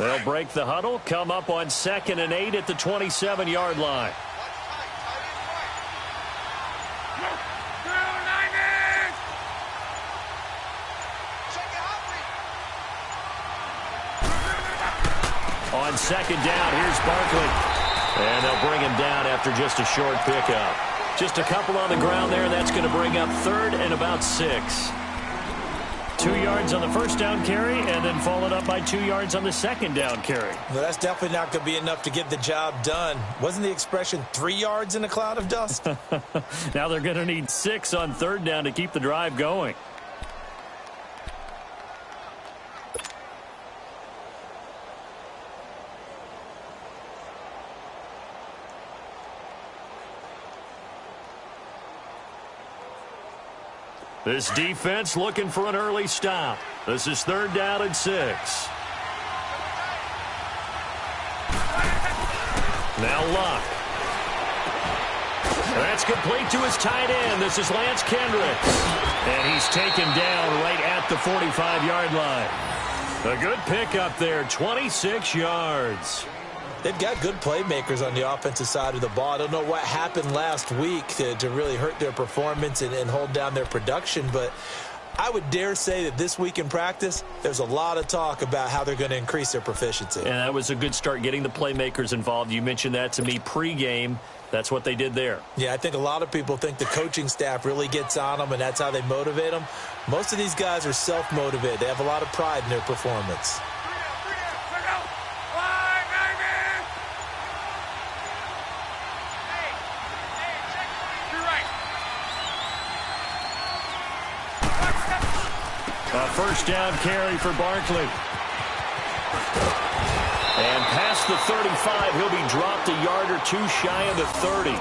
They'll break the huddle, come up on 2nd and 8 at the 27-yard line. On 2nd down, here's Barkley. And they'll bring him down after just a short pickup. Just a couple on the ground there. That's going to bring up 3rd and about 6. 2 yards on the first down carry, and then followed up by 2 yards on the second down carry. Well, that's definitely not going to be enough to get the job done. Wasn't the expression 3 yards in a cloud of dust? Now they're going to need 6 on 3rd down to keep the drive going. This defense looking for an early stop. This is 3rd down and 6. Now Luck. That's complete to his tight end. This is Lance Kendricks. And he's taken down right at the 45-yard line. A good pickup there, 26 yards. They've got good playmakers on the offensive side of the ball. I don't know what happened last week to really hurt their performance and hold down their production, but I would dare say that this week in practice, there's a lot of talk about how they're going to increase their proficiency. And that was a good start, getting the playmakers involved. You mentioned that to me pregame. That's what they did there. Yeah, I think a lot of people think the coaching staff really gets on them, and that's how they motivate them. Most of these guys are self-motivated. They have a lot of pride in their performance. A first down carry for Barkley. And past the 35, he'll be dropped a yard or two shy of the 30.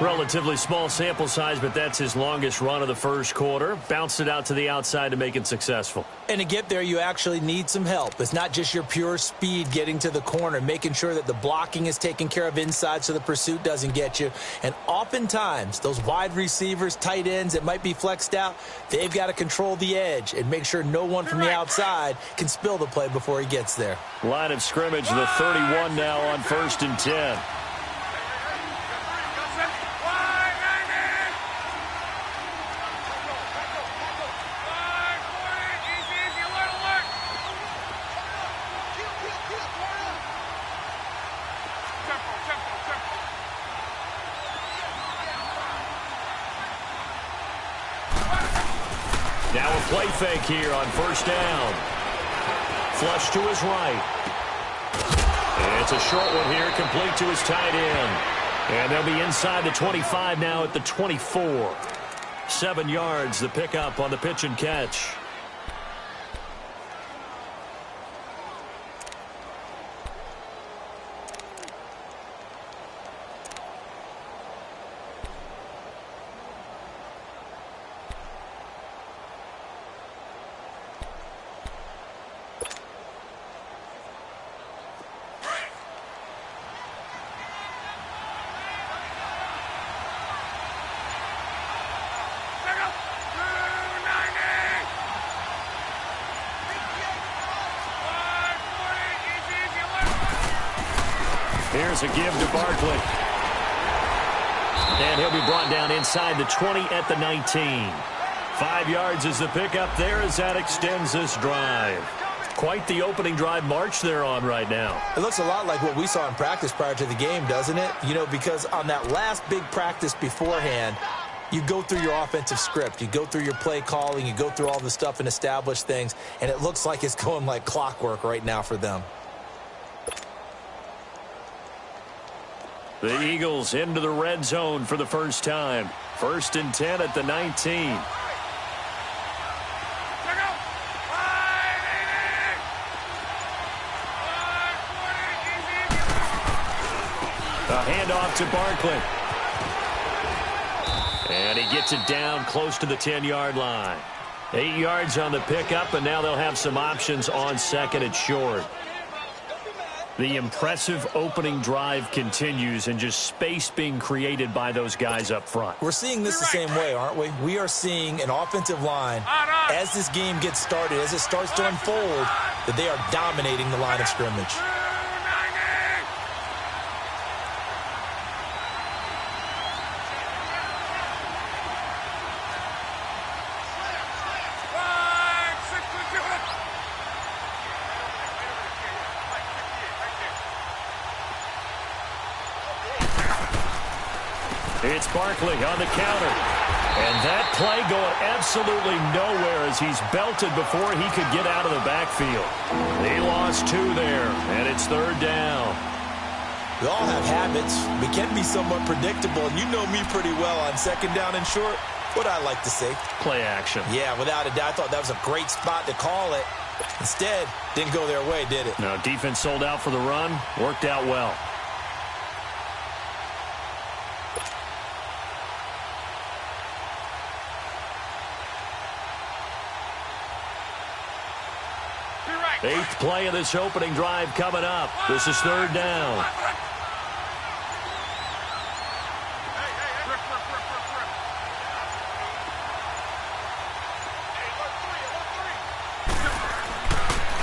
Relatively small sample size, but that's his longest run of the first quarter. Bounced it out to the outside to make it successful. And to get there, you actually need some help. It's not just your pure speed getting to the corner, making sure that the blocking is taken care of inside so the pursuit doesn't get you. And oftentimes, those wide receivers, tight ends that might be flexed out, they've got to control the edge and make sure no one from the outside can spill the play before he gets there. Line of scrimmage, the 31 now on 1st and 10. Now a play fake here on 1st down. Flush to his right. And it's a short one here, complete to his tight end. And they'll be inside the 25 now at the 24. 7 yards, the pickup on the pitch and catch. Here's a give to Barkley. And he'll be brought down inside the 20 at the 19. 5 yards is the pickup there as that extends this drive. Quite the opening drive march they're on right now. It looks a lot like what we saw in practice prior to the game, doesn't it? You know, because on that last big practice beforehand, you go through your offensive script. You go through your play calling. You go through all the stuff and establish things. And it looks like it's going like clockwork right now for them. The Eagles into the red zone for the first time. 1st and 10 at the 19. A handoff to Barkley. And he gets it down close to the 10-yard line. 8 yards on the pickup, and now they'll have some options on 2nd and short. The impressive opening drive continues and just space being created by those guys up front. We're seeing this the same way, aren't we? We are seeing an offensive line, as this game gets started, as it starts to unfold, that they are dominating the line of scrimmage. It's Barkley on the counter. And that play going absolutely nowhere as he's belted before he could get out of the backfield. They lost 2 there, and it's 3rd down. We all have habits. We can be somewhat predictable, and you know me pretty well on 2nd down and short. What I like to say? Play action. Yeah, without a doubt. I thought that was a great spot to call it. Instead, didn't go their way, did it? No, defense sold out for the run. Worked out well. Eighth play of this opening drive coming up. This is 3rd down.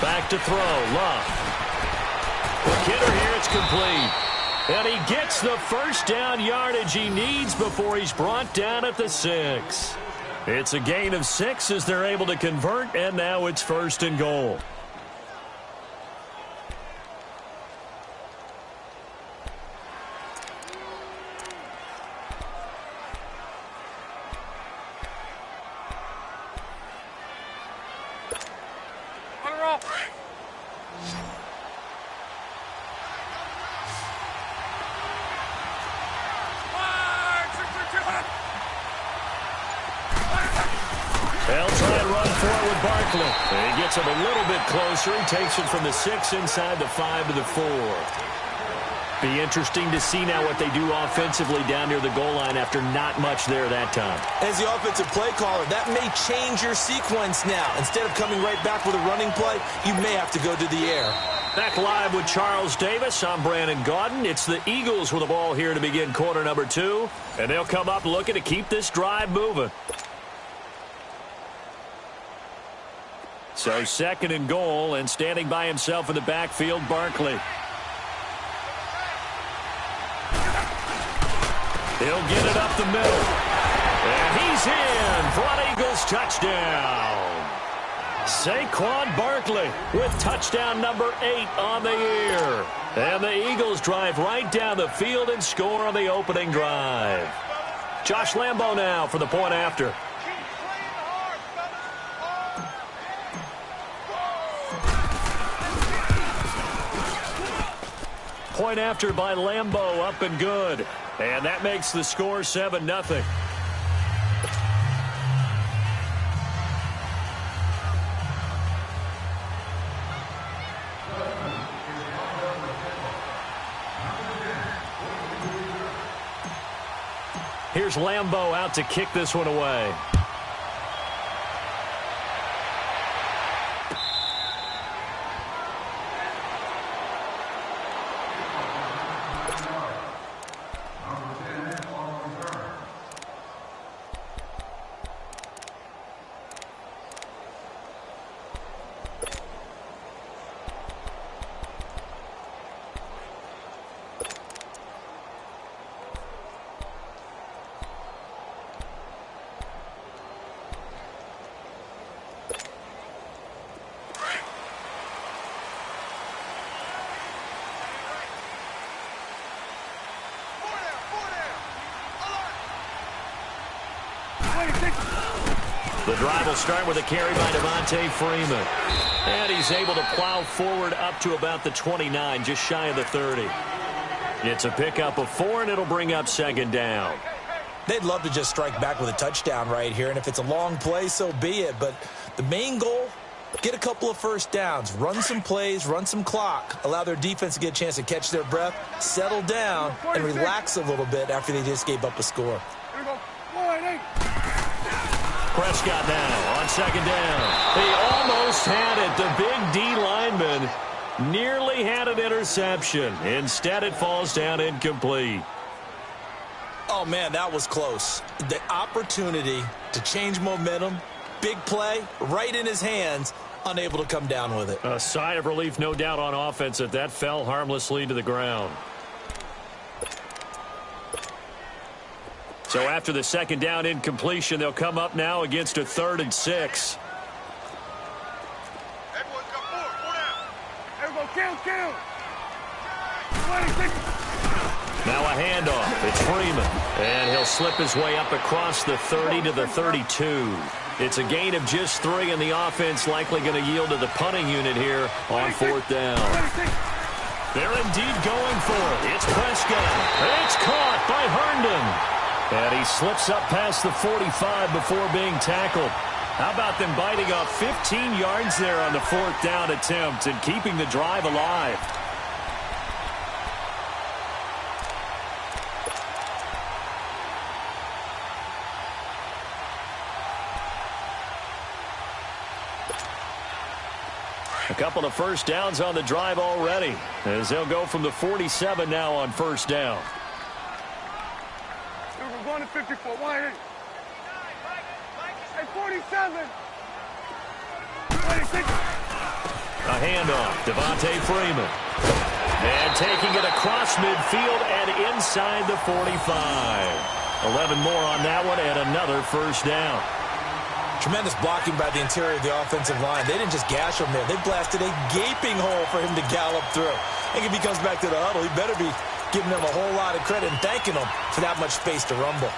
Back to throw. Love. The kidder here, it's complete. And he gets the first down yardage he needs before he's brought down at the 6. It's a gain of 6 as they're able to convert, and now it's 1st and goal. They'll try and run forward with Barkley. He gets him a little bit closer. He takes it from the 6 inside the 5 to the 4. Be interesting to see now what they do offensively down near the goal line after not much there that time. As the offensive play caller, that may change your sequence now. Instead of coming right back with a running play, you may have to go to the air. Back live with Charles Davis. I'm Brandon Gaudin. It's the Eagles with the ball here to begin quarter number 2. And they'll come up looking to keep this drive moving. So 2nd and goal, and standing by himself in the backfield, Barkley. He'll get it up the middle. And he's in for an Eagles touchdown. Saquon Barkley with touchdown number 8 on the year. And the Eagles drive right down the field and score on the opening drive. Josh Lambo now for the point after. Point after by Lambo, up and good. And that makes the score 7-0. Here's Lambo out to kick this one away. The drive will start with a carry by Devontae Freeman. And he's able to plow forward up to about the 29, just shy of the 30. It's a pickup of 4, and it'll bring up 2nd down. They'd love to just strike back with a touchdown right here, and if it's a long play, so be it. But the main goal, get a couple of first downs, run some plays, run some clock, allow their defense to get a chance to catch their breath, settle down, and relax a little bit after they just gave up a score. Prescott now on 2nd down. He almost had it. The big D lineman Nearly had an interception. Instead, it falls down incomplete. Oh, man, that was close. The opportunity to change momentum, big play, right in his hands, unable to come down with it. A sigh of relief, no doubt, on offense that fell harmlessly to the ground. So after the second down incompletion, they'll come up now against a 3rd and 6. Everyone's got four down. Everyone count. Now a handoff. It's Freeman. And he'll slip his way up across the 30 to the 32. It's a gain of just 3, and the offense likely going to yield to the punting unit here on 4th down. They're indeed going for it. It's Prescott. It's caught by Herndon. And he slips up past the 45 before being tackled. How about them biting off 15 yards there on the 4th down attempt and keeping the drive alive? A couple of first downs on the drive already, as they'll go from the 47 now on 1st down. We're going to 54. Why? Hey, 47. 26. A handoff. Devontae Freeman. And taking it across midfield and inside the 45. 11 more on that one and another 1st down. Tremendous blocking by the interior of the offensive line. They didn't just gash him there. They blasted a gaping hole for him to gallop through. I think if he comes back to the huddle, he better be giving them a whole lot of credit and thanking them for that much space to rumble.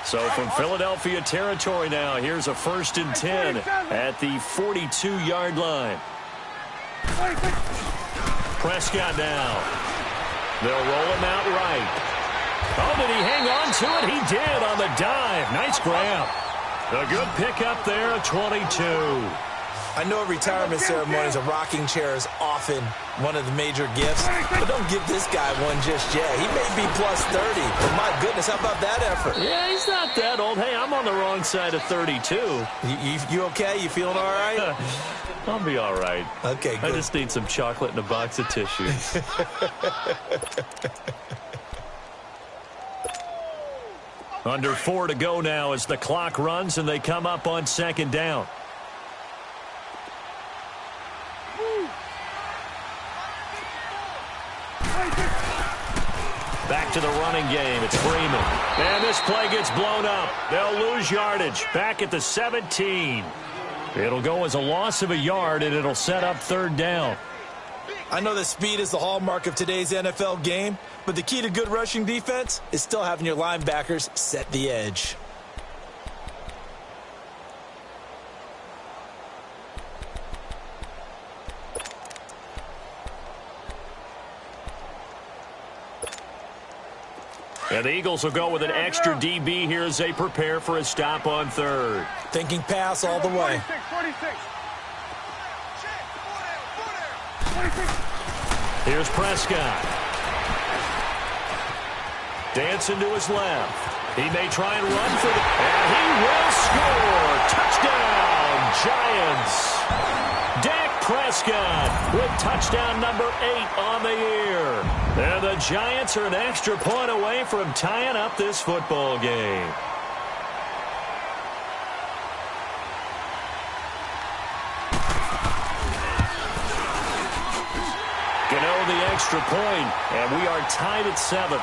So from Philadelphia territory now, here's a 1st and 10 at the 42-yard line. Prescott now. They'll roll him out right. Oh, did he hang on to it? He did on the dive. Nice grab. A good pickup there at 22. I know retirement ceremonies, a rocking chair is often one of the major gifts, but don't give this guy one just yet. He may be plus 30, but my goodness, how about that effort? Yeah, he's not that old. Hey, I'm on the wrong side of 32. You okay? You feeling all right? I'll be all right. Okay, good. I just need some chocolate and a box of tissues. Under 4 to go now as the clock runs and they come up on 2nd down. Back to the running game. It's Freeman. And this play gets blown up. They'll lose yardage. Back at the 17. It'll go as a loss of a yard, and it'll set up 3rd down. I know that speed is the hallmark of today's NFL game, but the key to good rushing defense is still having your linebackers set the edge. And the Eagles will go with an extra DB here as they prepare for a stop on 3rd. Thinking pass all the way. 46. Here's Prescott. Dancing to his left. He may try and run for the... And he will score! Touchdown, Giants! Dak Prescott with touchdown number 8 on the year. And the Giants are an extra point away from tying up this football game. Gano the extra point, and we are tied at 7.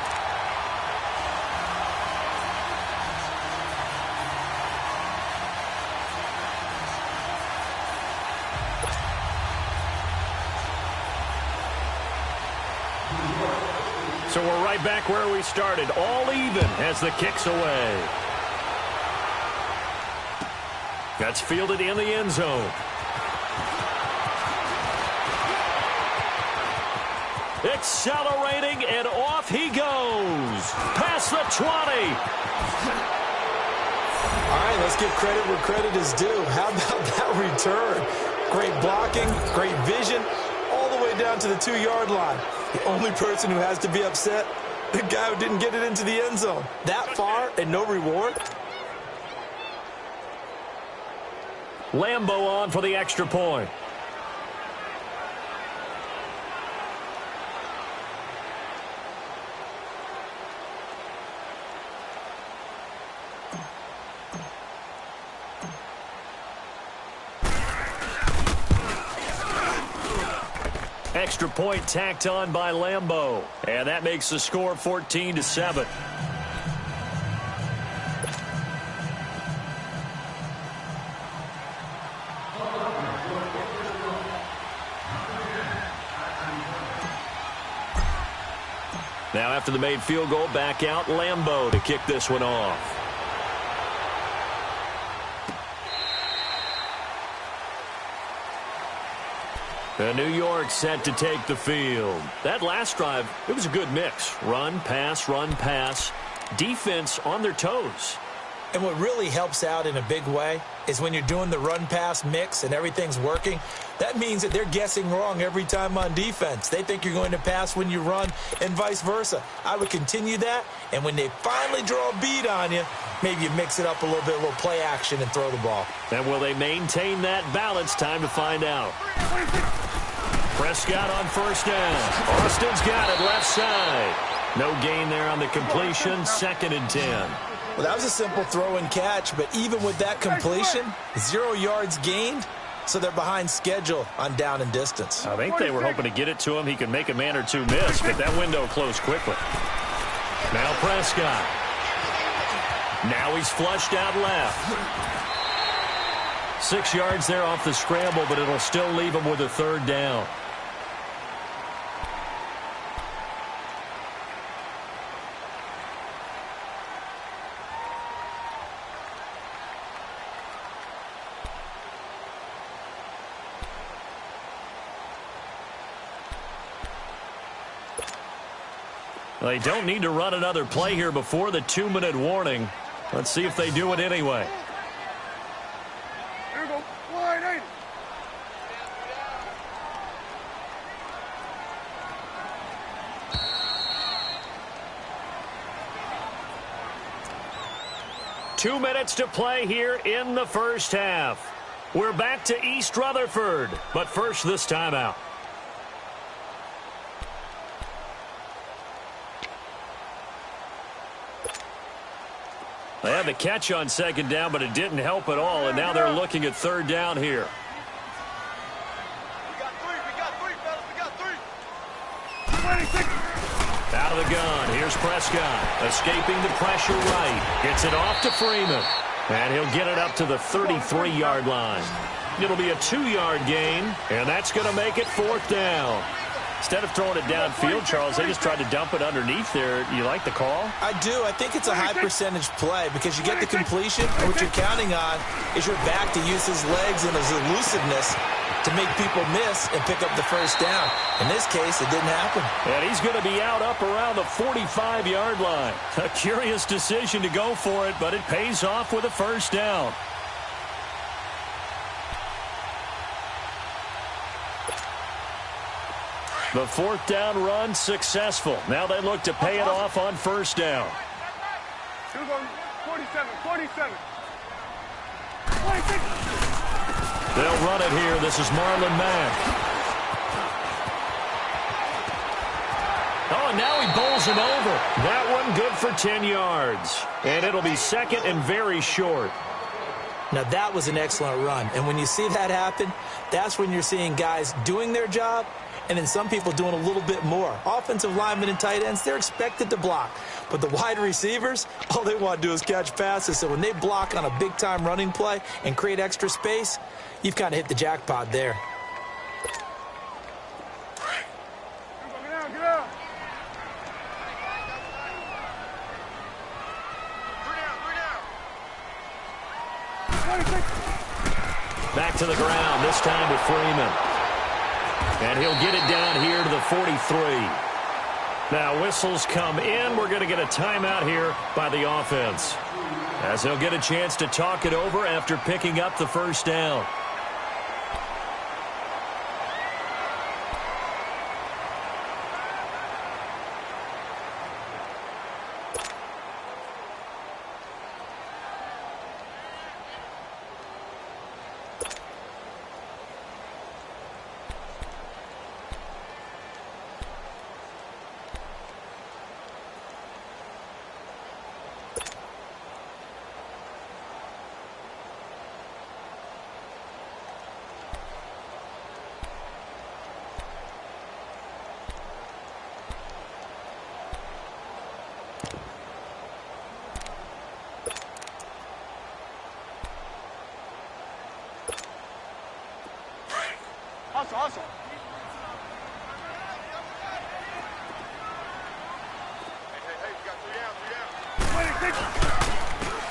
So we're right back where we started, all even as the kick's away. That's fielded in the end zone. Accelerating, and off he goes. Past the 20. All right, let's give credit where credit is due. How about that return? Great blocking, great vision, all the way down to the 2-yard line. The only person who has to be upset, The guy who didn't get it into the end zone. That far and no reward? Lambo on for the extra point. Extra point tacked on by Lambo. And that makes the score 14-7. Now after the made field goal, back out Lambo to kick this one off. And New York set to take the field. That last drive, it was a good mix. Run, pass, defense on their toes. And what really helps out in a big way is when you're doing the run-pass mix and everything's working, that means that they're guessing wrong every time on defense. They think you're going to pass when you run and vice versa. I would continue that, and when they finally draw a beat on you, maybe you mix it up a little bit, a little play action, and throw the ball. And will they maintain that balance? Time to find out. Prescott on first down. Austin's got it left side. No gain there on the completion. 2nd and 10. Well, that was a simple throw and catch, but even with that completion, 0 yards gained, so they're behind schedule on down and distance. I think they were hoping to get it to him. He could make a man or two miss, but that window closed quickly. Now Prescott. Now he's flushed out left. 6 yards there off the scramble, but it'll still leave him with a 3rd down. They don't need to run another play here before the 2-minute warning. Let's see if they do it anyway. Here we go. Wide 80. Two minutes to play here in the first half. We're back to East Rutherford, but first this timeout. They had the catch on 2nd down, but it didn't help at all, and now they're looking at 3rd down here. We got three, fellas. We got 3. 26. Out of the gun, here's Prescott, escaping the pressure right. Gets it off to Freeman, and he'll get it up to the 33-yard line. It'll be a 2-yard gain, and that's going to make it 4th down. Instead of throwing it downfield, Charles, they just tried to dump it underneath there. You like the call? I do. I think it's a high-percentage play because you get the completion, and what you're counting on is your back to use his legs and his elusiveness to make people miss and pick up the 1st down. In this case, it didn't happen. And he's going to be out up around the 45-yard line. A curious decision to go for it, but it pays off with a 1st down. The 4th down run successful. Now they look to pay it off on 1st down. Here we go. 47. 47. 26. They'll run it here. This is Marlon Mack. Oh, and now he bowls him over. That one good for 10 yards. And it'll be 2nd and very short. Now, that was an excellent run. And when you see that happen, that's when you're seeing guys doing their job and then some people doing a little bit more. Offensive linemen and tight ends, they're expected to block. But the wide receivers, all they want to do is catch passes. So when they block on a big-time running play and create extra space, you've kind of hit the jackpot there. Get out, get out. 26. Back to the ground, this time to Freeman. And he'll get it down here to the 43. Now whistles come in. We're going to get a timeout here by the offense, as he'll get a chance to talk it over after picking up the 1st down.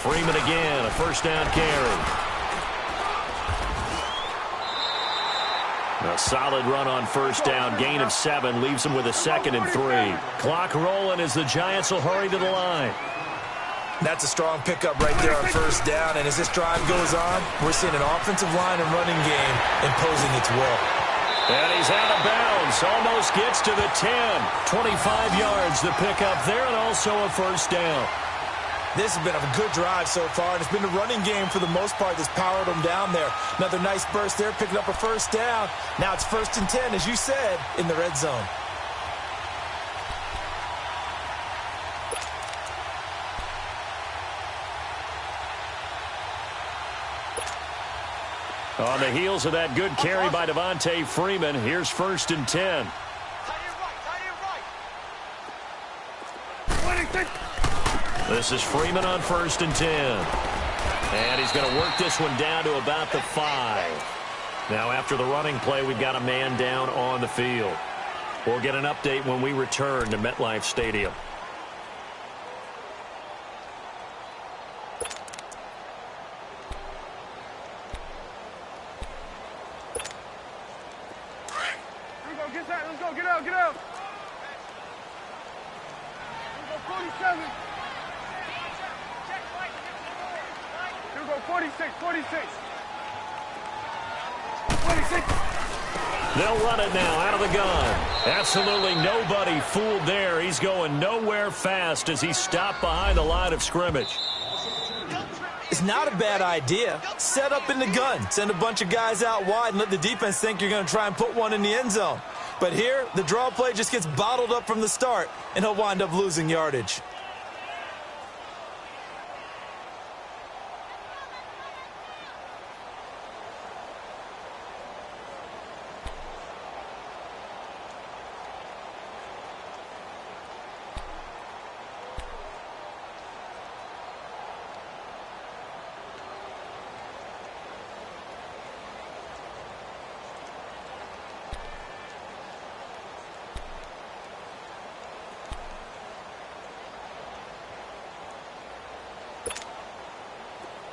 Freeman again, a first down carry. A solid run on first down. Gain of 7 leaves them with a 2nd and 3. Clock rolling as the Giants will hurry to the line. That's a strong pickup right there on first down. And as this drive goes on, we're seeing an offensive line and running game imposing its will. And he's out of bounds. Almost gets to the 10. 25 yards the pickup there, and also a first down. This has been a good drive so far, and it's been the running game for the most part that's powered them down there. Another nice burst there, picking up a first down. Now it's 1st and 10, as you said, in the red zone. On the heels of that good carry by Devontae Freeman, here's 1st and 10. This is Freeman on 1st and 10. And he's going to work this one down to about the 5. Now after the running play, we've got a man down on the field. We'll get an update when we return to MetLife Stadium. Let's go, get out, get out. Let's go, 47. Here we go, 46, 46. 46. They'll run it now out of the gun. Absolutely nobody fooled there. He's going nowhere fast as he stopped behind the line of scrimmage. It's not a bad idea. Set up in the gun. Send a bunch of guys out wide and let the defense think you're going to try and put one in the end zone. But here, the draw play just gets bottled up from the start, and he'll wind up losing yardage.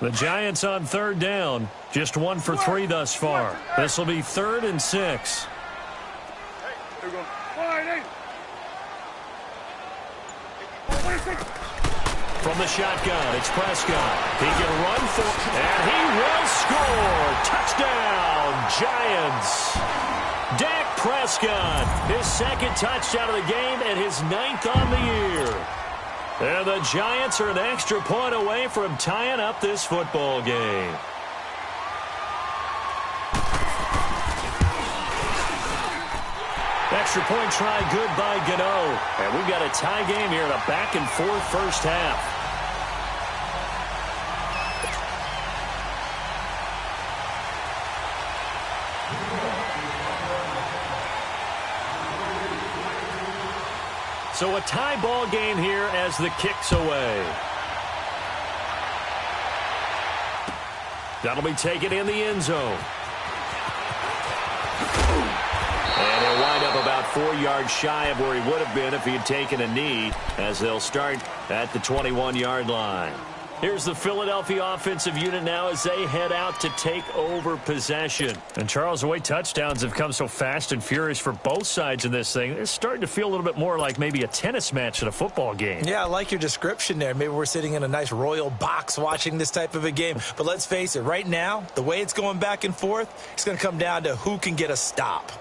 The Giants on 3rd down. Just 1 for 3 thus far. This will be 3rd and 6. Here we go. 48. From the shotgun, it's Prescott. He can run for, and he will score. Touchdown, Giants. Dak Prescott, his 2nd touchdown of the game and his 9th on the year. And the Giants are an extra point away from tying up this football game. Extra point try good by Gano. And we've got a tie game here in a back-and-forth first half. So a tie ball game here as the kick's away. That'll be taken in the end zone. And he'll wind up about 4 yards shy of where he would have been if he had taken a knee, as they'll start at the 21-yard line. Here's the Philadelphia offensive unit now as they head out to take over possession. And, Charles, the way touchdowns have come so fast and furious for both sides in this thing, it's starting to feel a little bit more like maybe a tennis match at a football game. Yeah, I like your description there. Maybe we're sitting in a nice royal box watching this type of a game. But let's face it, right now, the way it's going back and forth, it's going to come down to who can get a stop.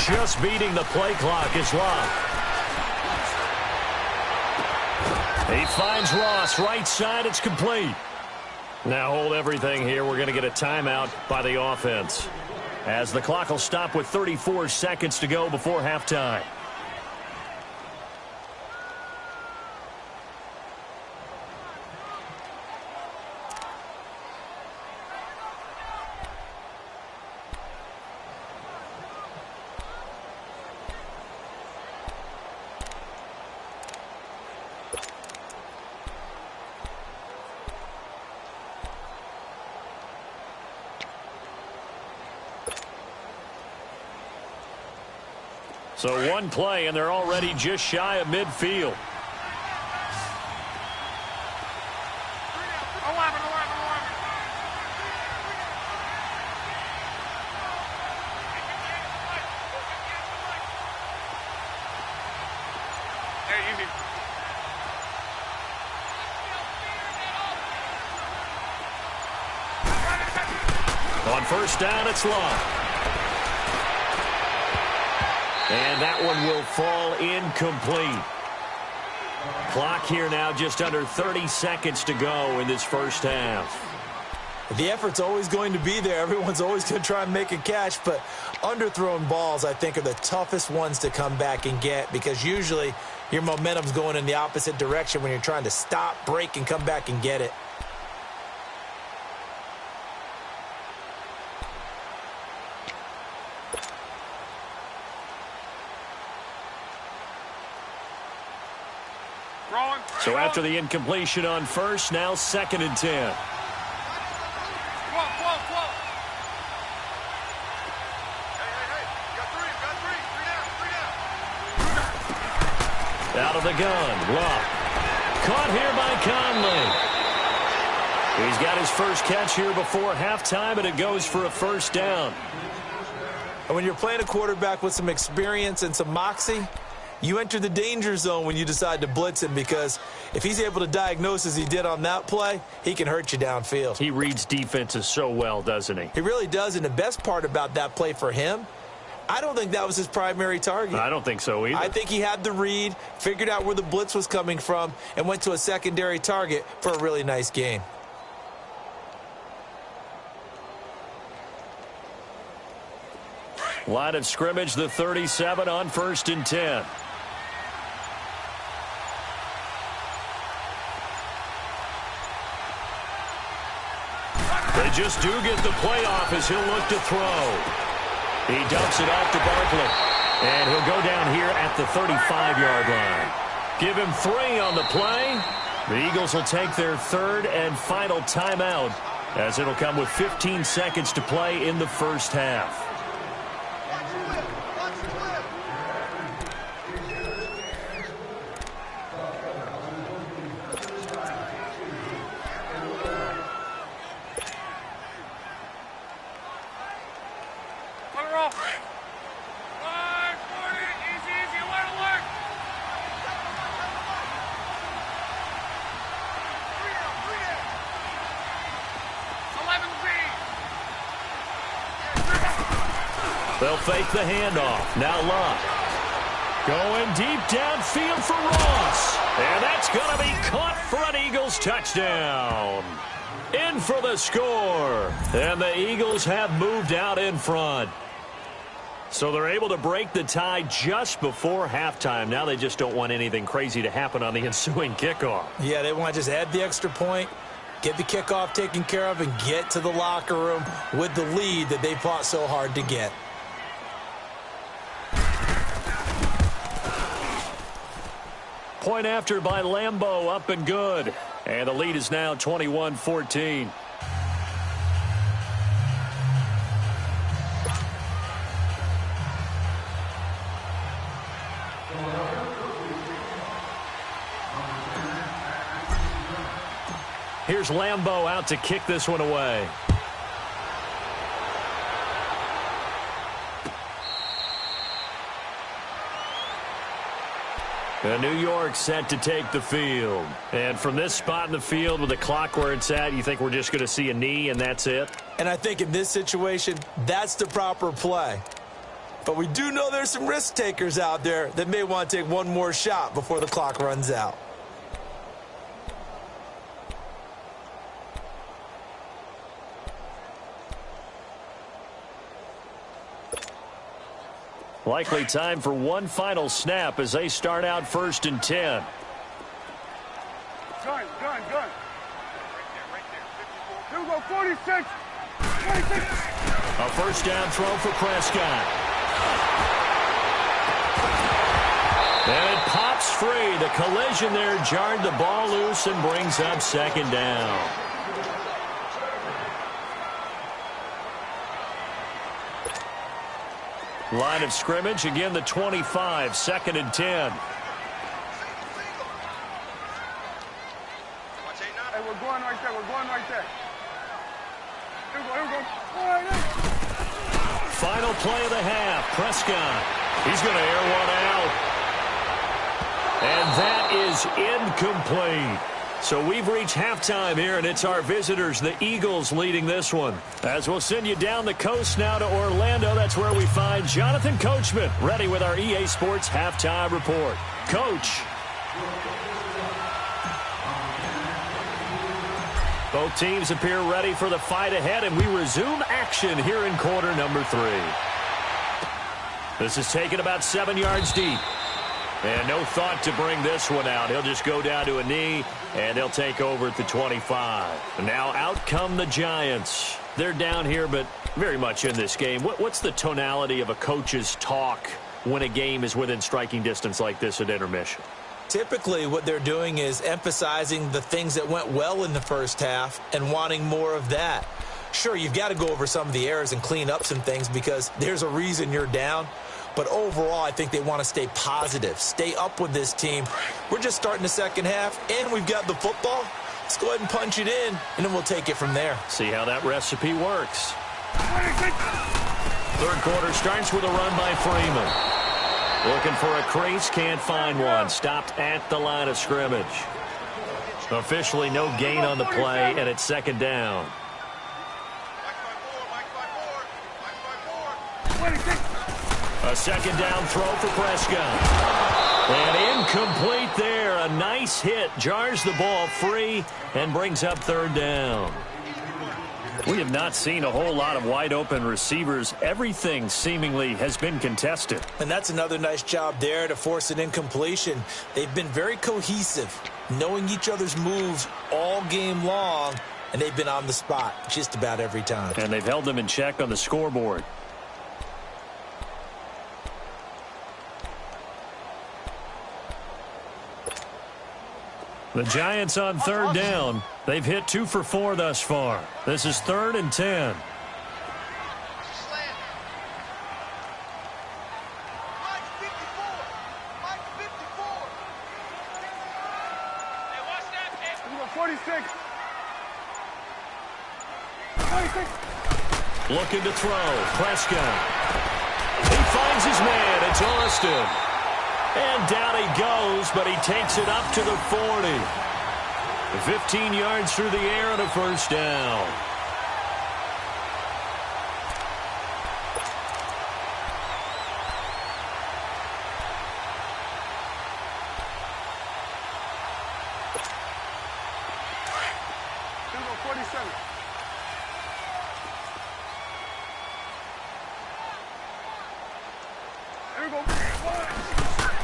Just beating the play clock is Locke. He finds Ross right side. It's complete. Now hold everything here. We're going to get a timeout by the offense, as the clock will stop with 34 seconds to go before halftime. So one play, and they're already just shy of midfield. On first down, it's long. And that one will fall incomplete. Clock here now just under 30 seconds to go in this first half. The effort's always going to be there. Everyone's always going to try and make a catch, but underthrown balls, I think, are the toughest ones to come back and get because usually your momentum's going in the opposite direction when you're trying to stop, break, and come back and get it. So after the incompletion on first, now 2nd and 10. Out of the gun, Luck. Caught here by Conley. He's got his first catch here before halftime, and it goes for a first down. And when you're playing a quarterback with some experience and some moxie, you enter the danger zone when you decide to blitz him because if he's able to diagnose as he did on that play, he can hurt you downfield. He reads defenses so well, doesn't he? He really does, and the best part about that play for him, I don't think that was his primary target. I don't think so either. I think he had the read, figured out where the blitz was coming from, and went to a secondary target for a really nice gain. Line of scrimmage, the 37 on 1st and 10. They just do get the play off as he'll look to throw. He dumps it off to Barkley. And he'll go down here at the 35-yard line. Give him 3 on the play. The Eagles will take their 3rd and final timeout as it'll come with 15 seconds to play in the first half. They'll fake the handoff. Now Luck. Going deep downfield for Ross. And that's going to be caught for an Eagles touchdown. In for the score. And the Eagles have moved out in front. So they're able to break the tie just before halftime. Now they just don't want anything crazy to happen on the ensuing kickoff. Yeah, they want to just add the extra point, get the kickoff taken care of, and get to the locker room with the lead that they fought so hard to get. Point after by Lambeau, up and good. And the lead is now 21-14. Here's Lambeau out to kick this one away. New York set to take the field. And from this spot in the field with the clock where it's at, you think we're just going to see a knee and that's it? And I think in this situation, that's the proper play. But we do know there's some risk takers out there that may want to take one more shot before the clock runs out. Likely time for one final snap as they start out 1st and 10. Gun. Here we go, 46. 26. A first down throw for Prescott. And it pops free. The collision there jarred the ball loose and brings up 2nd down. Line of scrimmage, again the 25, 2nd and 10. Hey, we're going right there. We're going right there. Here we go. Here we go. All right, hey. Final play of the half. Prescott. He's going to air one out. And that is incomplete. So we've reached halftime here, and it's our visitors, the Eagles, leading this one. As we'll send you down the coast now to Orlando, that's where we find Jonathan Coachman, ready with our EA Sports Halftime Report. Coach. Both teams appear ready for the fight ahead, and we resume action here in quarter number 3. This is taken about 7 yards deep. And no thought to bring this one out. He'll just go down to a knee, and they'll take over at the 25. And now out come the Giants. They're down here, but very much in this game. What's the tonality of a coach's talk when a game is within striking distance like this at intermission? Typically, what they're doing is emphasizing the things that went well in the first half and wanting more of that. Sure, you've got to go over some of the errors and clean up some things because there's a reason you're down. But overall, I think they want to stay positive, stay up with this team. We're just starting the second half, and we've got the football. Let's go ahead and punch it in, and then we'll take it from there. See how that recipe works. Third quarter starts with a run by Freeman. Looking for a crease, can't find one. Stopped at the line of scrimmage. Officially no gain on the play, and it's 2nd down. A 2nd down throw for Prescott. And incomplete there. A nice hit. Jars the ball free and brings up 3rd down. We have not seen a whole lot of wide open receivers. Everything seemingly has been contested. And that's another nice job there to force an incompletion. They've been very cohesive, knowing each other's moves all game long, and they've been on the spot just about every time. And they've held them in check on the scoreboard. The Giants on 3rd down. They've hit 2 for 4 thus far. This is 3rd and 10. Looking to throw. Prescott. He finds his man. It's Austin. And down he goes, but he takes it up to the 40. 15 yards through the air and a 1st down.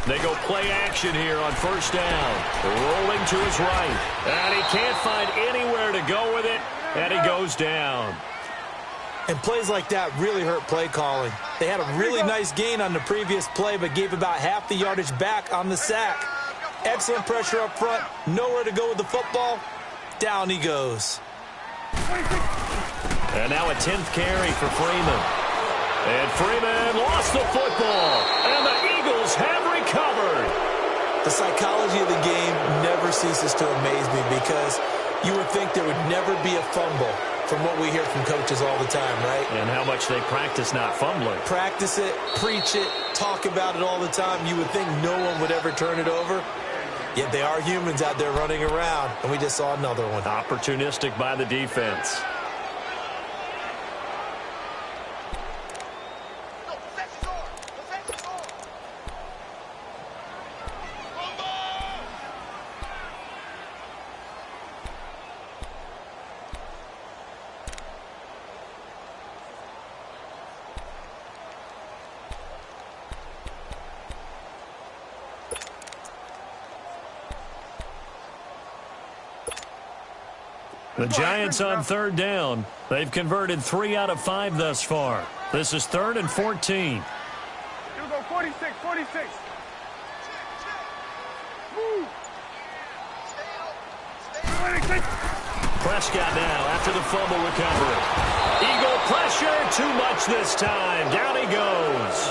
They go play action here on 1st down. Rolling to his right. And he can't find anywhere to go with it. And he goes down. And plays like that really hurt play calling. They had a really nice gain on the previous play, but gave about half the yardage back on the sack. Excellent pressure up front. Nowhere to go with the football. Down he goes. And now a 10th carry for Freeman. And Freeman lost the football. And the Eagles have recovered. The psychology of the game never ceases to amaze me because you would think there would never be a fumble from what we hear from coaches all the time, right? And how much they practice not fumbling. Practice it, preach it, talk about it all the time. You would think no one would ever turn it over. Yet they are humans out there running around, and we just saw another one. Opportunistic by the defense. The Giants on 3rd down. They've converted 3 out of 5 thus far. This is 3rd and 14. Here we go, 46, 46. Woo. Prescott now after the fumble recovery. Eagle pressure, too much this time. Down he goes.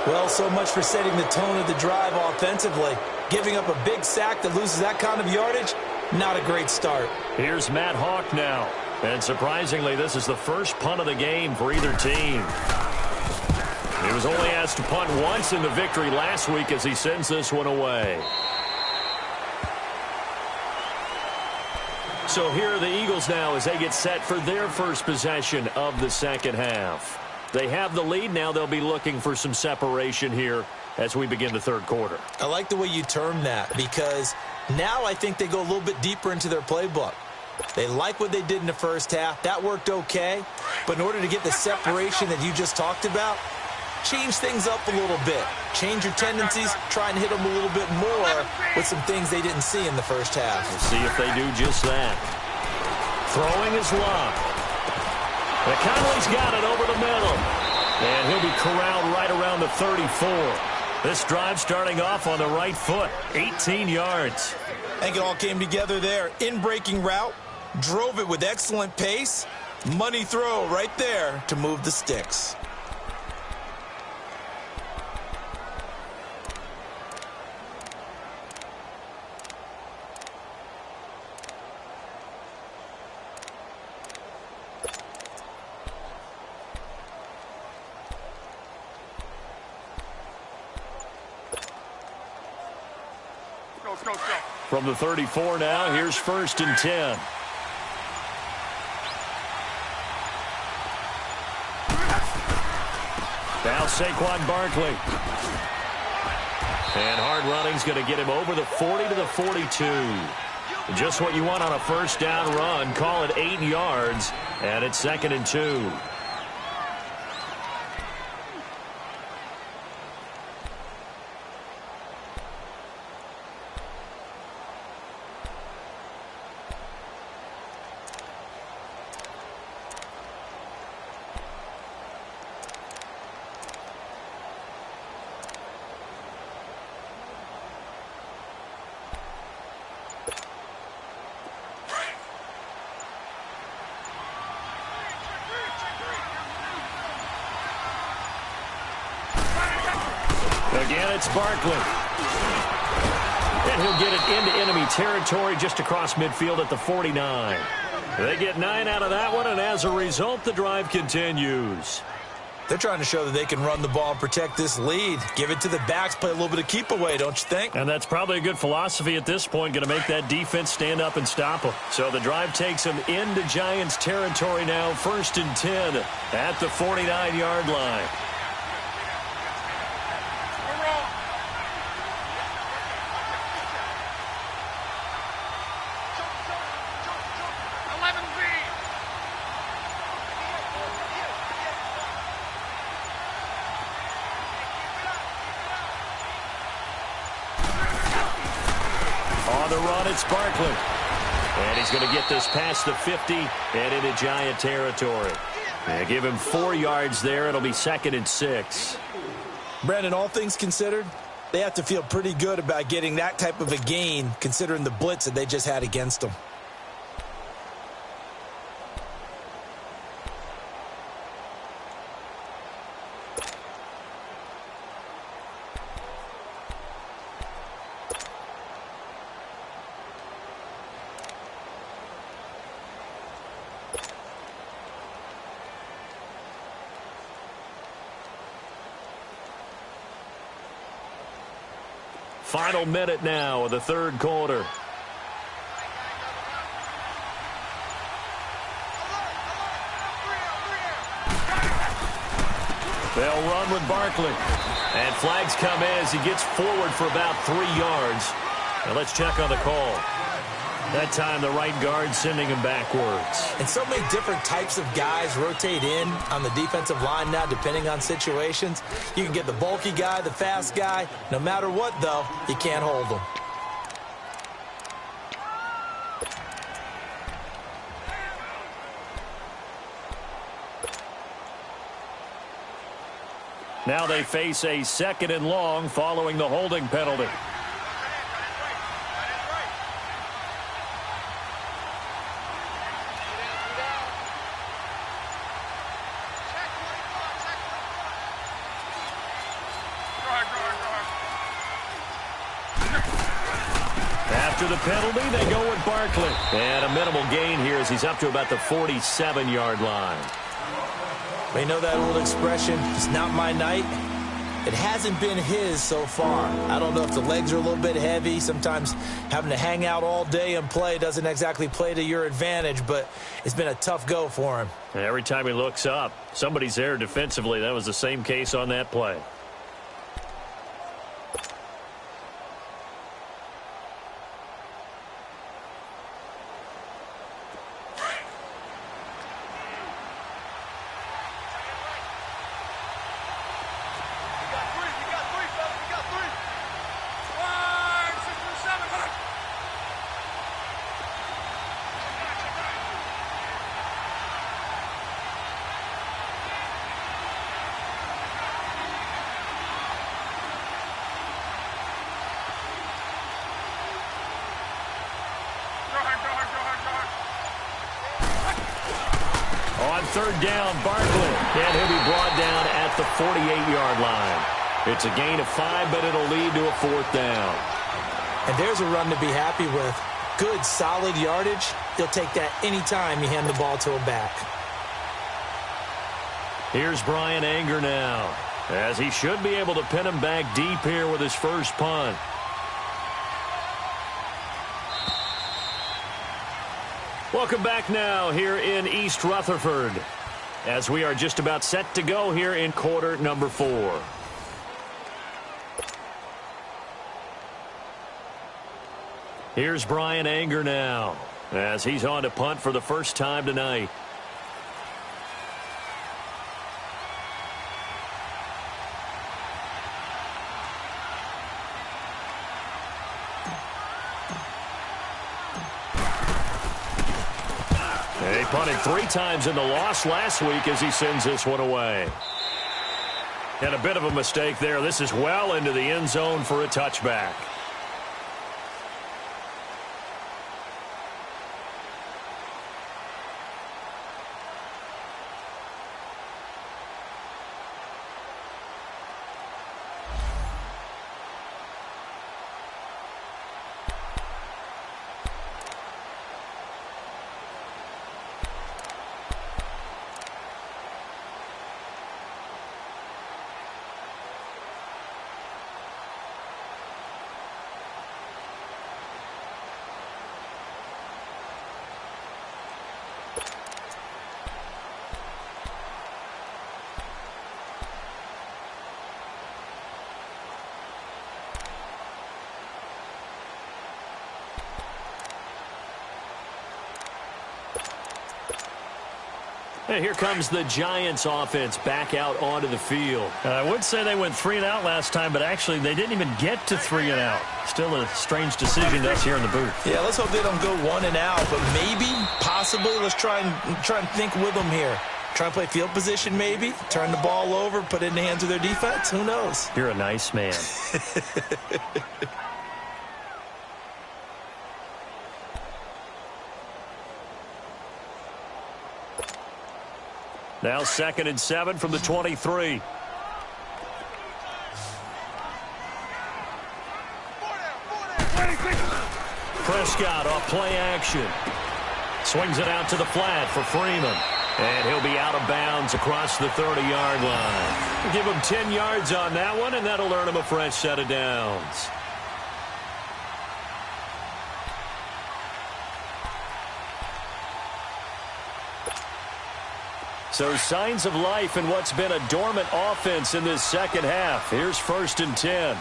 Well, so much for setting the tone of the drive offensively. Giving up a big sack that loses that kind of yardage, not a great start. Here's Matt Hawk now. And surprisingly, this is the first punt of the game for either team. He was only asked to punt once in the victory last week as he sends this one away. So here are the Eagles now as they get set for their first possession of the second half. They have the lead. Now they'll be looking for some separation here as we begin the third quarter. I like the way you term that because now I think they go a little bit deeper into their playbook. They like what they did in the first half. That worked okay. But in order to get the separation that you just talked about, change things up a little bit. Change your tendencies. Try and hit them a little bit more with some things they didn't see in the first half. We'll see if they do just that. Throwing is Love. McConnelly's got it over the middle. And he'll be corralled right around the 34. This drive starting off on the right foot. 18 yards. I think it all came together there. In-breaking route. Drove it with excellent pace. Money throw right there to move the sticks. From the 34 now, here's 1st and 10. Now Saquon Barkley. And hard running's going to get him over the 40 to the 42. Just what you want on a first down run. Call it 8 yards, and it's 2nd and 2. Again, it's Barkley. And he'll get it into enemy territory just across midfield at the 49. They get 9 out of that one, and as a result, the drive continues. They're trying to show that they can run the ball and protect this lead. Give it to the backs, play a little bit of keep away, don't you think? And that's probably a good philosophy at this point, going to make that defense stand up and stop them. So the drive takes them into Giants territory now, 1st and 10 at the 49-yard line. It's Barkley. And he's going to get this past the 50 and into Giant territory. And give him 4 yards there. It'll be 2nd and 6. Brandon, all things considered, they have to feel pretty good about getting that type of a gain considering the blitz that they just had against them. Final minute now of the third quarter. They'll run with Barkley. And flags come in as he gets forward for about 3 yards. Now let's check on the call. That time the right guard sending him backwards. And so many different types of guys rotate in on the defensive line now depending on situations. You can get the bulky guy, the fast guy. No matter what, though, you can't hold them. Now they face a 2nd and long following the holding penalty. After the penalty, they go with Barkley. And a minimal gain here as he's up to about the 47-yard line. You know that old expression, it's not my night? It hasn't been his so far. I don't know if the legs are a little bit heavy. Sometimes having to hang out all day and play doesn't exactly play to your advantage, but it's been a tough go for him. And every time he looks up, somebody's there defensively. That was the same case on that play. On third down, Barkley. And he'll be brought down at the 48-yard line. It's a gain of 5, but it'll lead to a fourth down. And there's a run to be happy with. Good, solid yardage. He'll take that anytime you hand the ball to a back. Here's Brian Anger now, as he should be able to pin him back deep here with his first punt. Welcome back now here in East Rutherford, as we are just about set to go here in quarter number 4. Here's Brian Anger now, as he's on to punt for the first time tonight. He punted 3 times in the loss last week as he sends this one away. And a bit of a mistake there. This is well into the end zone for a touchback. And here comes the Giants offense back out onto the field. I would say they went 3 and out last time, but actually they didn't even get to 3 and out. Still a strange decision to us here in the booth. Yeah, let's hope they don't go 1 and out, but maybe, possibly, let's try and think with them here. Try and play field position maybe, turn the ball over, put it in the hands of their defense. Who knows? You're a nice man. Now 2nd and 7 from the 23. Prescott off play action. Swings it out to the flat for Freeman. And he'll be out of bounds across the 30-yard line. Give him 10 yards on that one, and that'll earn him a fresh set of downs. So signs of life in what's been a dormant offense in this second half. Here's 1st and 10.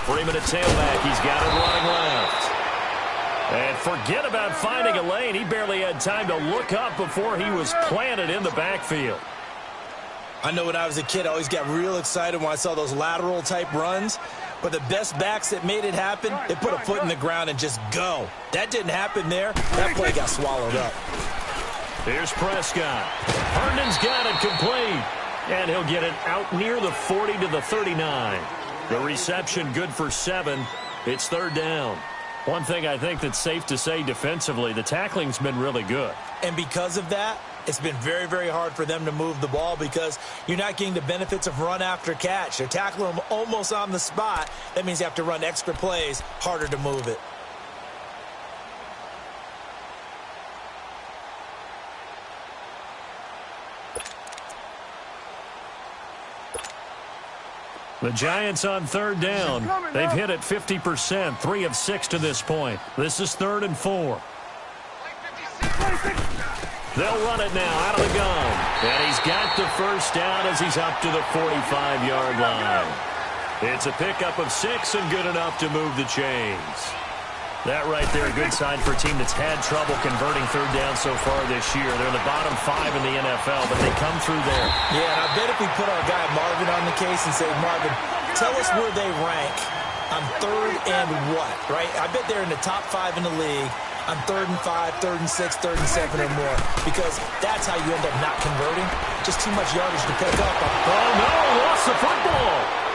Freeman at tailback. He's got it running left. And forget about finding a lane. He barely had time to look up before he was planted in the backfield. I know when I was a kid, I always got real excited when I saw those lateral type runs. But the best backs that made it happen, they put a foot in the ground and just go. That didn't happen there. That play got swallowed up. Here's Prescott. Herndon's got it complete. And he'll get it out near the 40 to the 39. The reception good for 7. It's 3rd down. One thing I think that's safe to say defensively, the tackling's been really good. And because of that, it's been very, very hard for them to move the ball because you're not getting the benefits of run after catch. They're tackling them almost on the spot. That means you have to run extra plays, harder to move it. The Giants on third down. They've hit it 50%, 3 of 6 to this point. This is 3rd and 4. They'll run it now out of the gun. And he's got the first down as he's up to the 45-yard line. It's a pickup of 6 and good enough to move the chains. That right there, a good sign for a team that's had trouble converting third down so far this year. They're in the bottom 5 in the NFL, but they come through there. Yeah, and I bet if we put our guy Marvin on the case and say, Marvin, tell us where they rank on 3rd and what, right? I bet they're in the top 5 in the league on 3rd and 5, 3rd and 6, 3rd and 7 or more, because that's how you end up not converting. Just too much yardage to pick up. Oh, no, lost the football.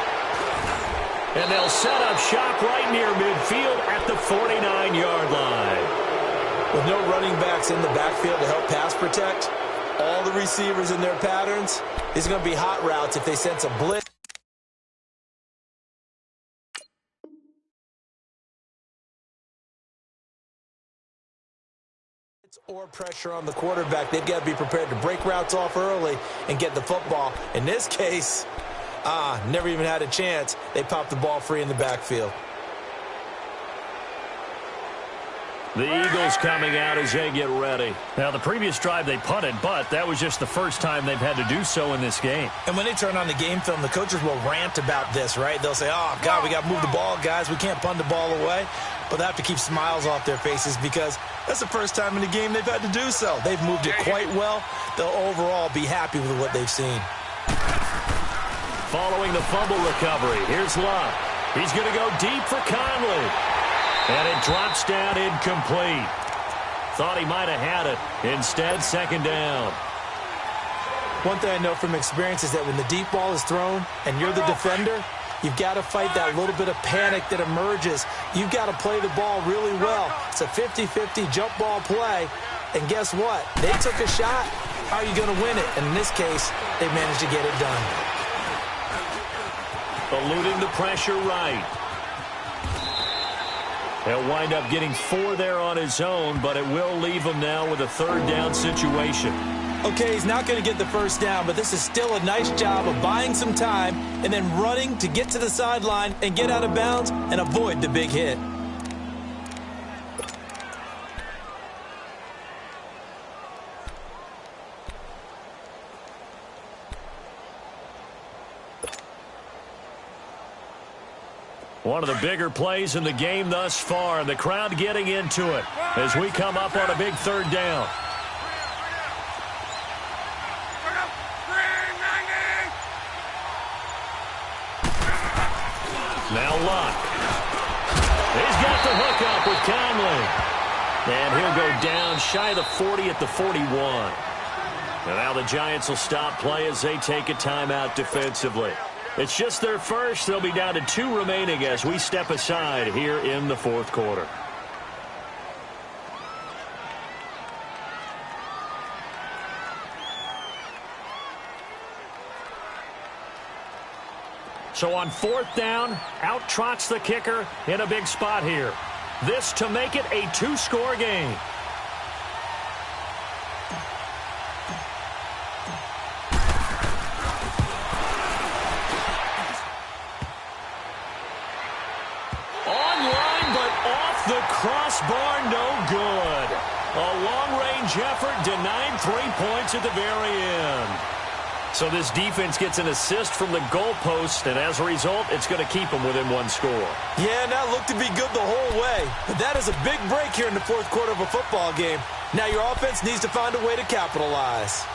And they'll set up shop right near midfield at the 49-yard line. With no running backs in the backfield to help pass protect, all the receivers in their patterns, these are going to be hot routes if they sense a blitz. Or pressure on the quarterback. They've got to be prepared to break routes off early and get the football. In this case, never even had a chance. They popped the ball free in the backfield. The Eagles coming out as they get ready. Now, the previous drive they punted, but that was just the first time they've had to do so in this game. And when they turn on the game film, the coaches will rant about this, right? They'll say, oh, God, we got to move the ball, guys. We can't punt the ball away. But they have to keep smiles off their faces because that's the first time in the game they've had to do so. They've moved it quite well. They'll overall be happy with what they've seen. Following the fumble recovery, here's Luck. He's going to go deep for Conley. And it drops down incomplete. Thought he might have had it. Instead, 2nd down. One thing I know from experience is that when the deep ball is thrown and you're the defender, you've got to fight that little bit of panic that emerges. You've got to play the ball really well. It's a 50-50 jump ball play. And guess what? They took a shot. How are you going to win it? And in this case, they managed to get it done. Eluding the pressure right. He'll wind up getting 4 there on his own, but it will leave him now with a 3rd down situation. Okay, he's not going to get the first down, but this is still a nice job of buying some time and then running to get to the sideline and get out of bounds and avoid the big hit. One of the bigger plays in the game thus far, and the crowd getting into it as we come up on a big 3rd down. Now Luck. He's got the hook up with Conley. And he'll go down shy of the 40 at the 41. And now the Giants will stop play as they take a timeout defensively. It's just their first. They'll be down to 2 remaining as we step aside here in the 4th quarter. So on 4th down, out trots the kicker in a big spot here. This to make it a 2-score game. The crossbar, no good. A long-range effort denied 3 points at the very end. So this defense gets an assist from the goalpost, and as a result, it's going to keep them within 1 score. Yeah, and that looked to be good the whole way. But that is a big break here in the 4th quarter of a football game. Now your offense needs to find a way to capitalize.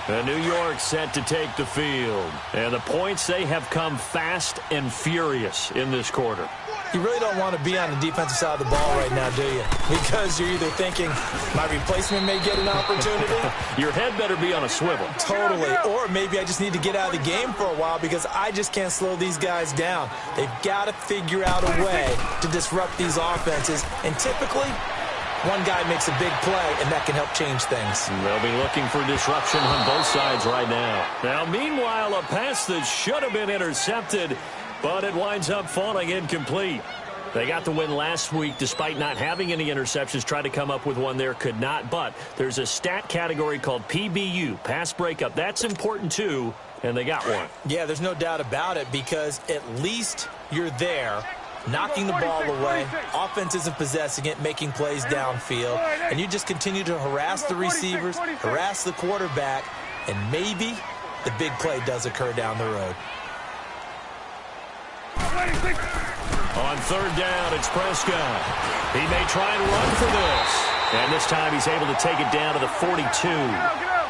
And New York set to take the field. And the points, they have come fast and furious in this quarter. You really don't want to be on the defensive side of the ball right now, do you? Because you're either thinking, my replacement may get an opportunity. Your head better be on a swivel. Totally. Or maybe I just need to get out of the game for a while because I just can't slow these guys down. They've got to figure out a way to disrupt these offenses. And typically, one guy makes a big play, and that can help change things. They'll be looking for disruption on both sides right now. Now, meanwhile, a pass that should have been intercepted, but it winds up falling incomplete. They got the win last week despite not having any interceptions. Tried to come up with one there, could not. But there's a stat category called PBU, pass breakup. That's important too, and they got one. Yeah, there's no doubt about it because at least you're there, knocking the ball away. Offense isn't possessing it, making plays downfield. And you just continue to harass the receivers, harass the quarterback, and maybe the big play does occur down the road. On third down, it's Prescott. He may try and run for this. And this time he's able to take it down to the 42.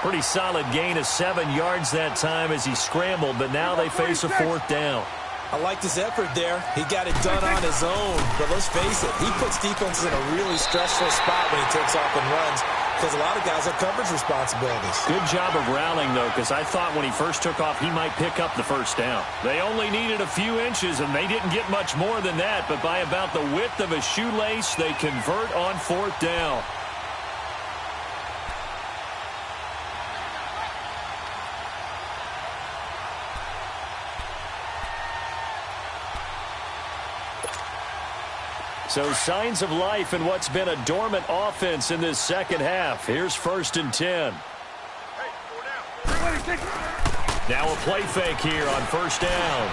Pretty solid gain of 7 yards that time as he scrambled, but now they face a fourth down. I liked his effort there. He got it done on his own. But let's face it, he puts defenses in a really stressful spot when he takes off and runs because a lot of guys have coverage responsibilities. Good job of rallying, though, because I thought when he first took off, he might pick up the first down. They only needed a few inches, and they didn't get much more than that. But by about the width of a shoelace, they convert on fourth down. So signs of life in what's been a dormant offense in this second half. Here's 1st and 10. Now a play fake here on first down.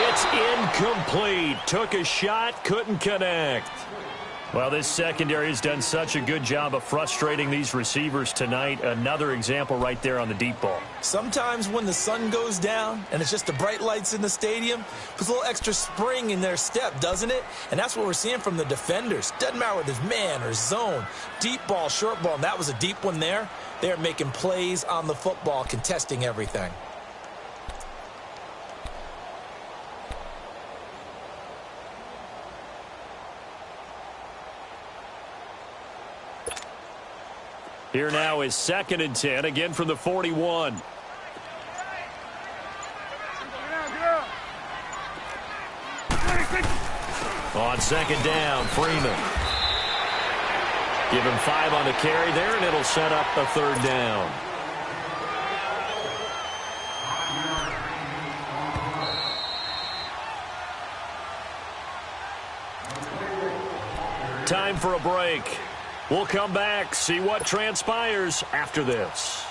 It's incomplete. Took a shot, couldn't connect. Well, this secondary has done such a good job of frustrating these receivers tonight. Another example right there on the deep ball. Sometimes when the sun goes down and it's just the bright lights in the stadium, puts a little extra spring in their step, doesn't it? And that's what we're seeing from the defenders. Doesn't matter whether it's man or zone, deep ball, short ball, and that was a deep one there. They're making plays on the football, contesting everything. Here now is 2nd and 10, again from the 41. On 2nd down, Freeman. Give him 5 on the carry there, and it'll set up a 3rd down. Time for a break. We'll come back, see what transpires after this.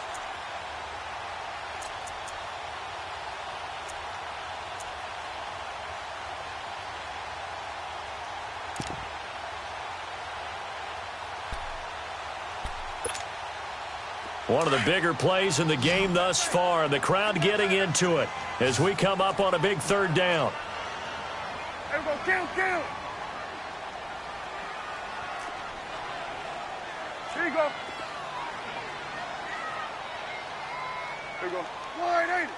One of the bigger plays in the game thus far. The crowd getting into it as we come up on a big 3rd down. There we go, count. Here you go. There you go. 180.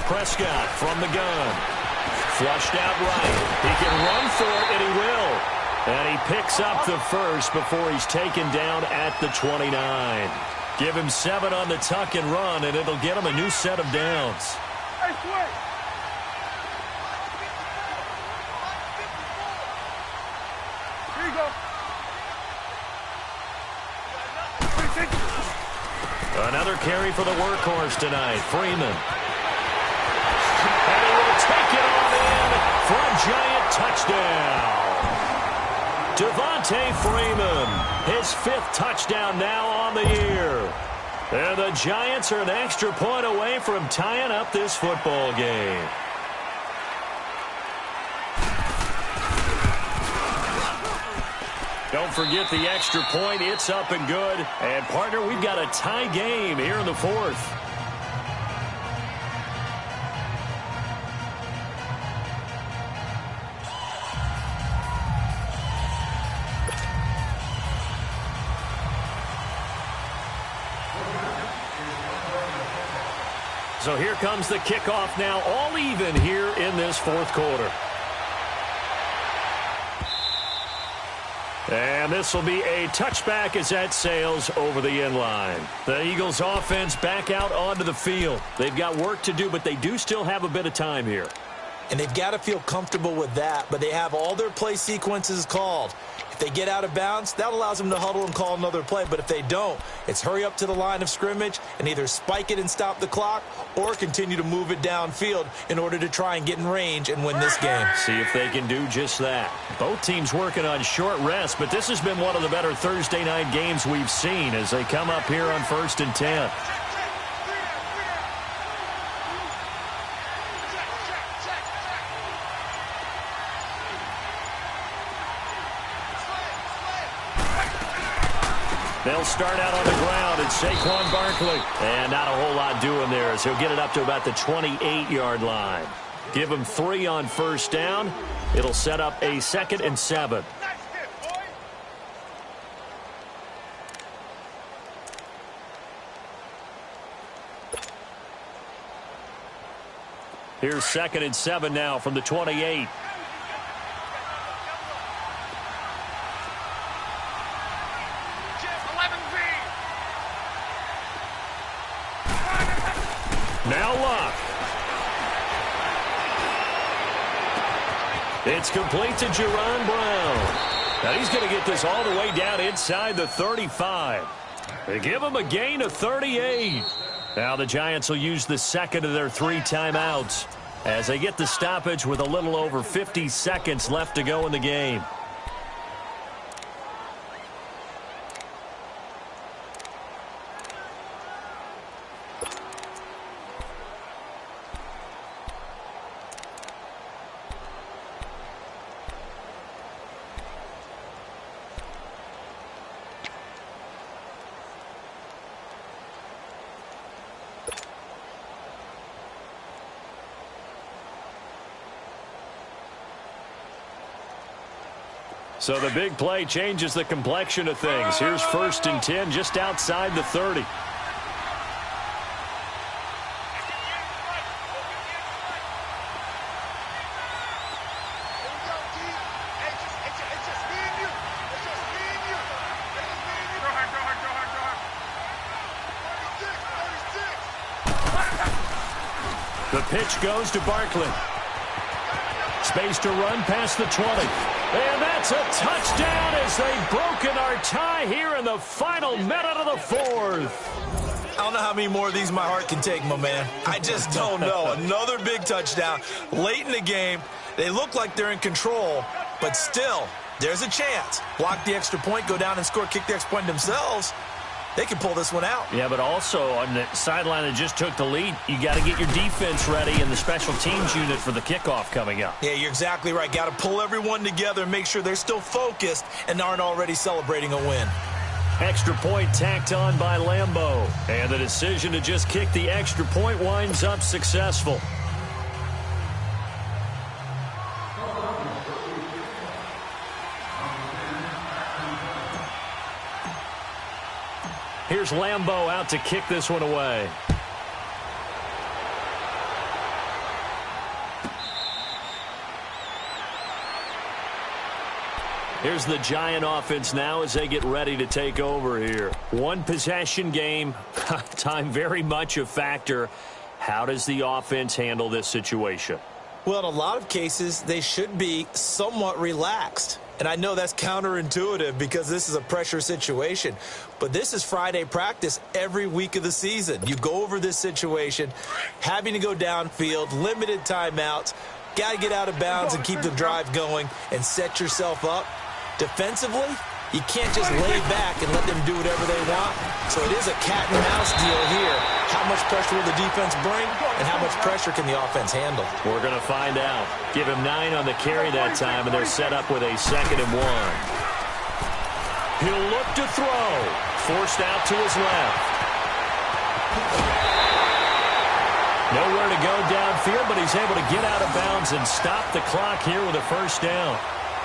Prescott from the gun. Flushed out right. He can run for it, and he will. And he picks up the first before he's taken down at the 29. Give him 7 on the tuck and run, and it'll get him a new set of downs. Hey, switch. Here you go. Another carry for the workhorse tonight, Freeman. And he will take it on in for a giant touchdown. Devontae Freeman, his 5th touchdown now on the year. And the Giants are an extra point away from tying up this football game. Don't forget the extra point. It's up and good. And, partner, we've got a tie game here in the 4th. So here comes the kickoff now, all even here in this fourth quarter. And this will be a touchback as that sails over the end line. The Eagles offense back out onto the field. They've got work to do, but they do still have a bit of time here. And they've got to feel comfortable with that, but they have all their play sequences called. If they get out of bounds, that allows them to huddle and call another play. But if they don't, it's hurry up to the line of scrimmage and either spike it and stop the clock or continue to move it downfield in order to try and get in range and win this game. See if they can do just that. Both teams working on short rest, but this has been one of the better Thursday night games we've seen as they come up here on 1st and 10. They'll start out on the ground. It's Saquon Barkley. And not a whole lot doing there as he'll get it up to about the 28-yard line. Give him 3 on first down. It'll set up a 2nd and 7. Here's 2nd and 7 now from the 28. Now Luck. It's complete to Jerron Brown. Now he's going to get this all the way down inside the 35. They give him a gain of 38. Now the Giants will use the second of their 3 timeouts as they get the stoppage with a little over 50 seconds left to go in the game. So the big play changes the complexion of things. Here's 1st and 10 just outside the 30. The pitch goes to Barkley. Space to run past the 20. And that's a touchdown as they've broken our tie here in the final minute of the 4th. I don't know how many more of these my heart can take, my man. I just don't know. Another big touchdown late in the game. They look like they're in control, but still, there's a chance. Block the extra point, go down and score, kick the extra point themselves. They can pull this one out. Yeah, but also on the sideline that just took the lead, you got to get your defense ready and the special teams unit for the kickoff coming up. Yeah, you're exactly right. Got to pull everyone together and make sure they're still focused and aren't already celebrating a win. Extra point tacked on by Lambeau. And the decision to just kick the extra point winds up successful. Here's Lambeau out to kick this one away. Here's the Giant offense now as they get ready to take over here. One possession game, time very much a factor. How does the offense handle this situation? Well, in a lot of cases, they should be somewhat relaxed. And I know that's counterintuitive because this is a pressure situation. But this is Friday practice every week of the season. You go over this situation, having to go downfield, limited timeouts, got to get out of bounds and keep the drive going and set yourself up. Defensively, you can't just lay back and let them do whatever they want. So it is a cat and mouse deal here. How much pressure will the defense bring and how much pressure can the offense handle? We're going to find out. Give him 9 on the carry that time, and they're set up with a 2nd and 1. He'll look to throw. Forced out to his left. Nowhere to go downfield, but he's able to get out of bounds and stop the clock here with a 1st down.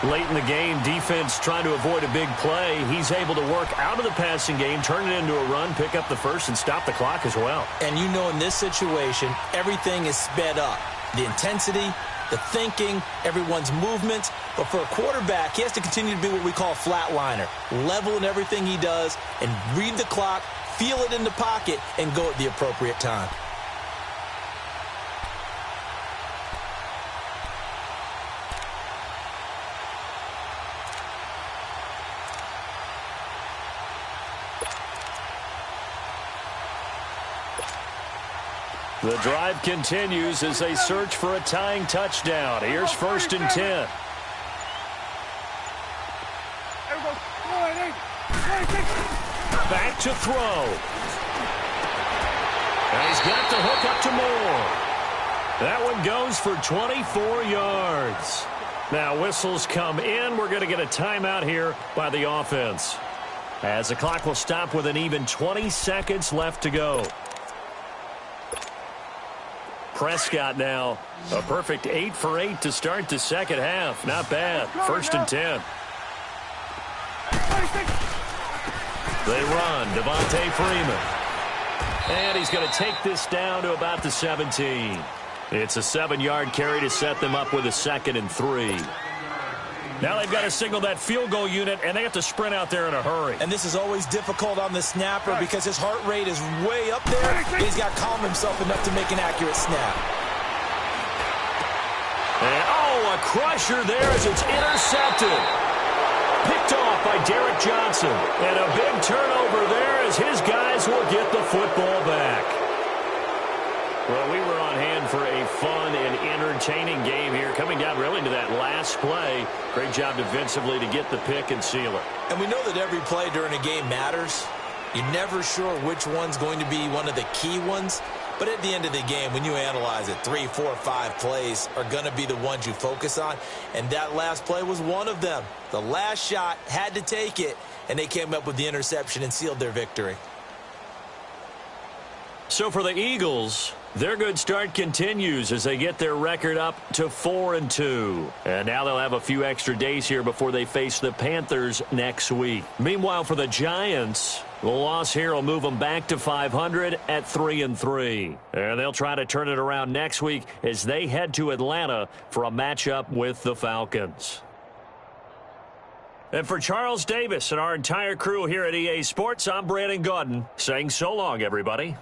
Late in the game, defense trying to avoid a big play. He's able to work out of the passing game, turn it into a run, pick up the first, and stop the clock as well. And you know in this situation, everything is sped up. The intensity, the thinking, everyone's movements. But for a quarterback, he has to continue to be what we call a flatliner. Level in everything he does and read the clock, feel it in the pocket, and go at the appropriate time. The drive continues as they search for a tying touchdown. Here's 1st and 10. Back to throw. And he's got the hook up to Moore. That one goes for 24 yards. Now whistles come in. We're going to get a timeout here by the offense, as the clock will stop with an even 20 seconds left to go. Prescott now, a perfect 8 for 8 to start the second half. Not bad. 1st and 10. They run. Devontae Freeman. And he's going to take this down to about the 17. It's a 7-yard carry to set them up with a 2nd and 3. Now they've got to signal that field goal unit, and they have to sprint out there in a hurry. And this is always difficult on the snapper because his heart rate is way up there. He's got to calm himself enough to make an accurate snap. And, a crusher there as it's intercepted. Picked off by Derek Johnson. And a big turnover there as his guys will get the football back. Well, we were on hand for a fun and entertaining game here, coming down really to that last play. Great job defensively to get the pick and seal it. And we know that every play during a game matters. You're never sure which one's going to be one of the key ones. But at the end of the game, when you analyze it, 3, 4, 5 plays are going to be the ones you focus on. And that last play was one of them. The last shot had to take it, and they came up with the interception and sealed their victory. So for the Eagles, their good start continues as they get their record up to 4-2. And now they'll have a few extra days here before they face the Panthers next week. Meanwhile, for the Giants, the loss here will move them back to 500 at 3-3. And they'll try to turn it around next week as they head to Atlanta for a matchup with the Falcons. And for Charles Davis and our entire crew here at EA Sports, I'm Brandon Gaudin saying so long, everybody.